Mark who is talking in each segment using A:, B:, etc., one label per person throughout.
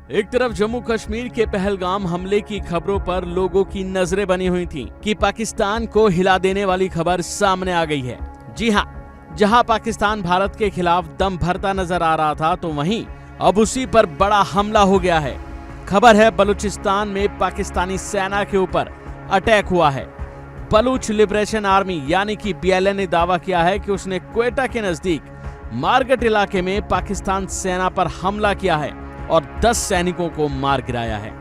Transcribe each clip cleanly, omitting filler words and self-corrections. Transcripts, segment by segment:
A: एक तरफ जम्मू कश्मीर के पहलगाम हमले की खबरों पर लोगों की नजरें बनी हुई थीं कि पाकिस्तान को हिला देने वाली खबर सामने आ गई है। जी हां, जहां पाकिस्तान भारत के खिलाफ दम भरता नजर आ रहा था, तो वहीं अब उसी पर बड़ा हमला हो गया है। खबर है बलूचिस्तान में पाकिस्तानी सेना के ऊपर अटैक हुआ है। बलूच लिबरेशन आर्मी यानी कि BLA ने दावा किया है कि उसने क्वेटा के नजदीक मारगट इलाके में पाकिस्तान सेना पर हमला किया है और 10 सैनिकों को मार गिराया है।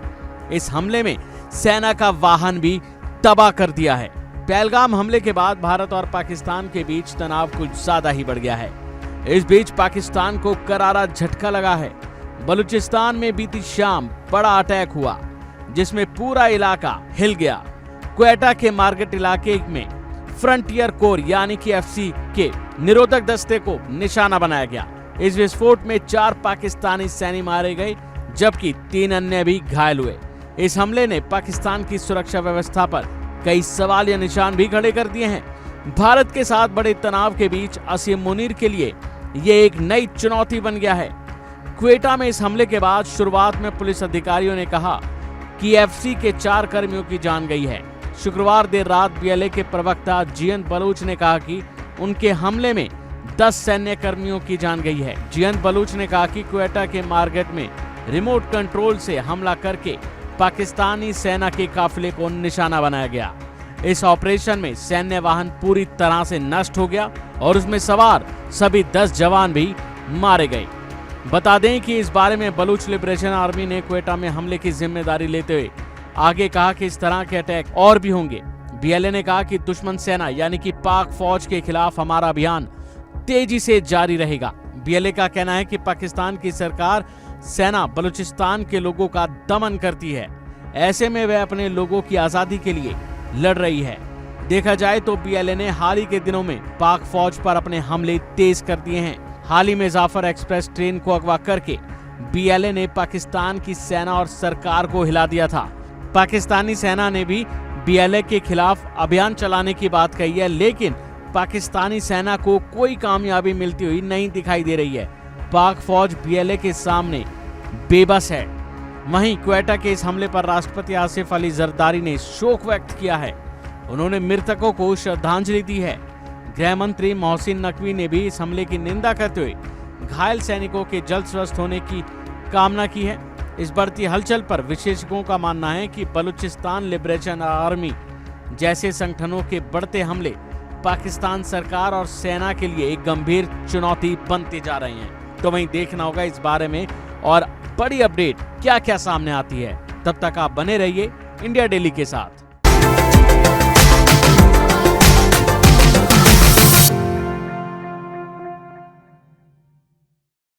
A: इस हमले में सेना का वाहन भी तबाह कर दिया है। पहलगाम हमले के बाद भारत और पाकिस्तान के बीच तनाव कुछ ज्यादा ही बढ़ गया है। इस बीच पाकिस्तान को करारा झटका लगा है। बलूचिस्तान में बीती शाम बड़ा अटैक हुआ, जिसमें पूरा इलाका हिल गया। क्वेटा के मारगट इलाके में फ्रंटियर कोर यानी कि FC के निरोधक दस्ते को निशाना बनाया गया। इस विस्फोट में 4 पाकिस्तानी सैनिक मारे गए, जबकि 3 अन्य भी घायल हुए। इस हमले ने पाकिस्तान की सुरक्षा व्यवस्था पर कई सवालिया निशान भी खड़े कर दिए हैं। भारत के साथ बड़े तनाव के बीच असीम मुनीर के लिए ये एक नई चुनौती बन गया है। क्वेटा में इस हमले के बाद शुरुआत में पुलिस अधिकारियों ने कहा कि FC के 4 कर्मियों की जान गई है। शुक्रवार देर रात BLA के प्रवक्ता GN बलूच ने कहा कि उनके हमले में 10 सैन्य कर्मियों की जान गई है। GN बलूच ने कहा कि क्वेटा के मारगट में रिमोट कंट्रोल से हमला करके पाकिस्तानी सेना के काफिले को निशाना बनाया गया। इस ऑपरेशन में सैन्य वाहन पूरी तरह से नष्ट हो गया और उसमें सवार सभी 10 जवान भी मारे गए। बता दें कि इस बारे में बलूच लिबरेशन आर्मी ने क्वेटा में हमले की जिम्मेदारी लेते हुए आगे कहा कि इस तरह के अटैक और भी होंगे। BLA ने कहा कि दुश्मन सेना यानी कि पाक फौज के खिलाफ हमारा अभियान तेजी से जारी रहेगा। BLA का कहना है कि पाकिस्तान की सरकार सेना बलूचिस्तान के लोगों का दमन करती है। ऐसे में वह अपने लोगों की आजादी के लिए लड़ रही है। देखा जाए तो BLA ने हाल ही के दिनों में पाक फौज पर अपने हमले तेज कर दिए हैं। हाल ही में जाफर एक्सप्रेस ट्रेन को अगवा करके BLA ने पाकिस्तान की सेना और सरकार को हिला दिया था। पाकिस्तानी सेना ने भी BLA के खिलाफ अभियान चलाने की बात कही है, लेकिन पाकिस्तानी सेना को कोई कामयाबी मिलती हुई नहीं दिखाई दे रही है। पाक फौज BLA के सामने बेबस है। वहीं क्वेटा के इस हमले पर राष्ट्रपति आसिफ अली जरदारी ने शोक व्यक्त किया है। उन्होंने मृतकों को श्रद्धांजलि दी है। गृह मंत्री मोहसिन नकवी ने भी इस हमले की निंदा करते हुए घायल सैनिकों के जल्द स्वस्थ होने की कामना की है। इस बढ़ती हलचल पर विशेषज्ञों का मानना है कि बलूचिस्तान लिबरेशन आर्मी जैसे संगठनों के बढ़ते हमले पाकिस्तान सरकार और सेना के लिए एक गंभीर चुनौती बनते जा रहे हैं। तो वहीं देखना होगा इस बारे में और बड़ी अपडेट क्या क्या सामने आती है। तब तक आप बने रहिए इंडिया डेली के साथ।